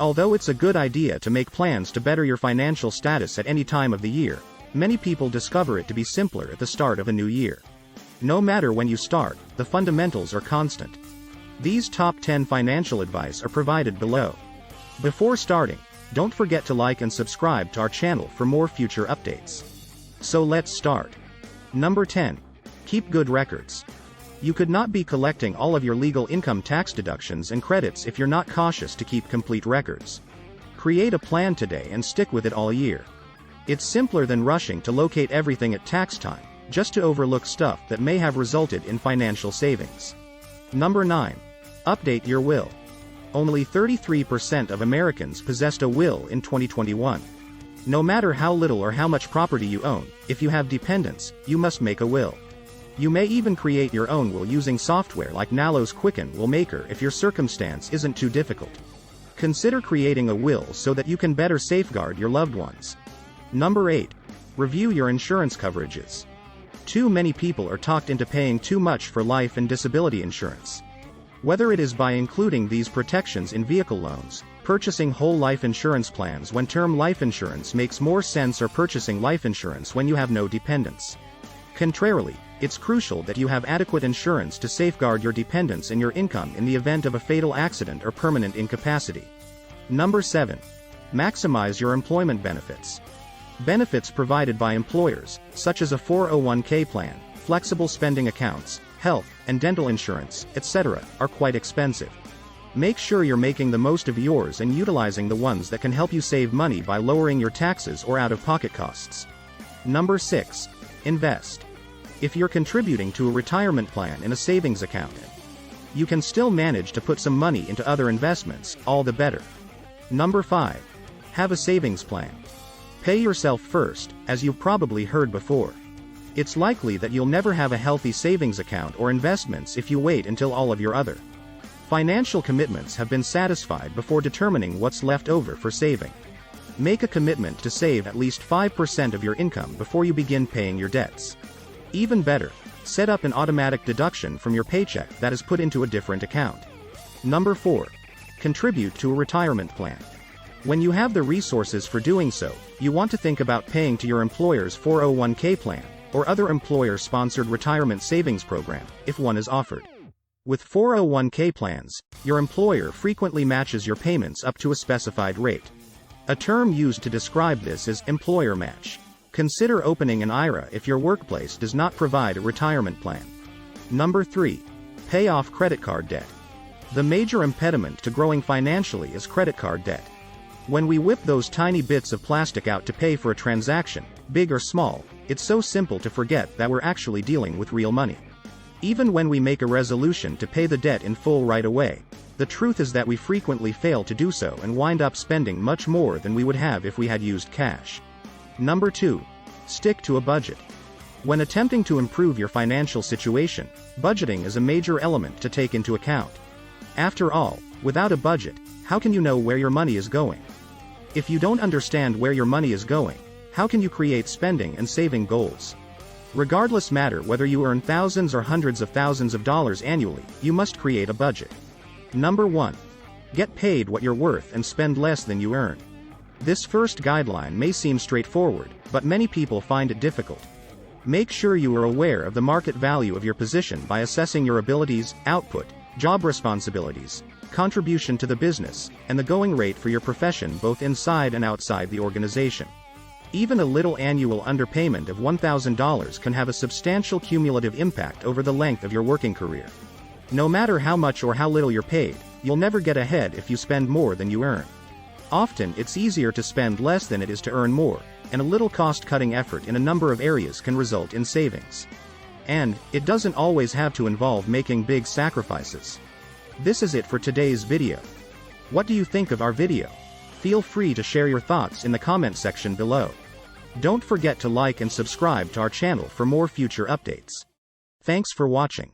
Although it's a good idea to make plans to better your financial status at any time of the year, many people discover it to be simpler at the start of a new year. No matter when you start, the fundamentals are constant. These top 10 financial advice are provided below. Before starting, don't forget to like and subscribe to our channel for more future updates. So let's start. Number 10. Keep good records. You could not be collecting all of your legal income tax deductions and credits if you're not cautious to keep complete records. Create a plan today and stick with it all year. It's simpler than rushing to locate everything at tax time, just to overlook stuff that may have resulted in financial savings. Number 9. Update your will. Only 33% of Americans possessed a will in 2021. No matter how little or how much property you own, if you have dependents, you must make a will. You may even create your own will using software like Nalo's Quicken Will Maker if your circumstance isn't too difficult. Consider creating a will so that you can better safeguard your loved ones. Number 8. Review your insurance coverages. Too many people are talked into paying too much for life and disability insurance. Whether it is by including these protections in vehicle loans, purchasing whole life insurance plans when term life insurance makes more sense, or purchasing life insurance when you have no dependents. Contrarily, it's crucial that you have adequate insurance to safeguard your dependents and your income in the event of a fatal accident or permanent incapacity. Number 7. Maximize your employment benefits. Benefits provided by employers, such as a 401k plan, flexible spending accounts, health and dental insurance, etc., are quite expensive. Make sure you're making the most of yours and utilizing the ones that can help you save money by lowering your taxes or out-of-pocket costs. Number 6. Invest. If you're contributing to a retirement plan in a savings account, you can still manage to put some money into other investments, all the better. Number 5. Have a savings plan. Pay yourself first, as you've probably heard before. It's likely that you'll never have a healthy savings account or investments if you wait until all of your other financial commitments have been satisfied before determining what's left over for saving. Make a commitment to save at least 5% of your income before you begin paying your debts. Even better, set up an automatic deduction from your paycheck that is put into a different account. Number 4. Contribute to a retirement plan. When you have the resources for doing so, you want to think about paying to your employer's 401k plan, or other employer-sponsored retirement savings program, if one is offered. With 401k plans, your employer frequently matches your payments up to a specified rate. A term used to describe this is employer match. Consider opening an IRA if your workplace does not provide a retirement plan. Number 3. Pay off credit card debt. The major impediment to growing financially is credit card debt. When we whip those tiny bits of plastic out to pay for a transaction, big or small, it's so simple to forget that we're actually dealing with real money. Even when we make a resolution to pay the debt in full right away, the truth is that we frequently fail to do so and wind up spending much more than we would have if we had used cash. Number 2. Stick to a budget. When attempting to improve your financial situation, budgeting is a major element to take into account. After all, without a budget, how can you know where your money is going? If you don't understand where your money is going, how can you create spending and saving goals? Regardless matter whether you earn thousands or hundreds of thousands of dollars annually, you must create a budget. Number 1. Get paid what you're worth and spend less than you earn. This first guideline may seem straightforward, but many people find it difficult. Make sure you are aware of the market value of your position by assessing your abilities, output, job responsibilities, contribution to the business, and the going rate for your profession both inside and outside the organization. Even a little annual underpayment of $1,000 can have a substantial cumulative impact over the length of your working career. No matter how much or how little you're paid, you'll never get ahead if you spend more than you earn. Often it's easier to spend less than it is to earn more, and a little cost-cutting effort in a number of areas can result in savings. And it doesn't always have to involve making big sacrifices. This is it for today's video. What do you think of our video? Feel free to share your thoughts in the comment section below. Don't forget to like and subscribe to our channel for more future updates. Thanks for watching.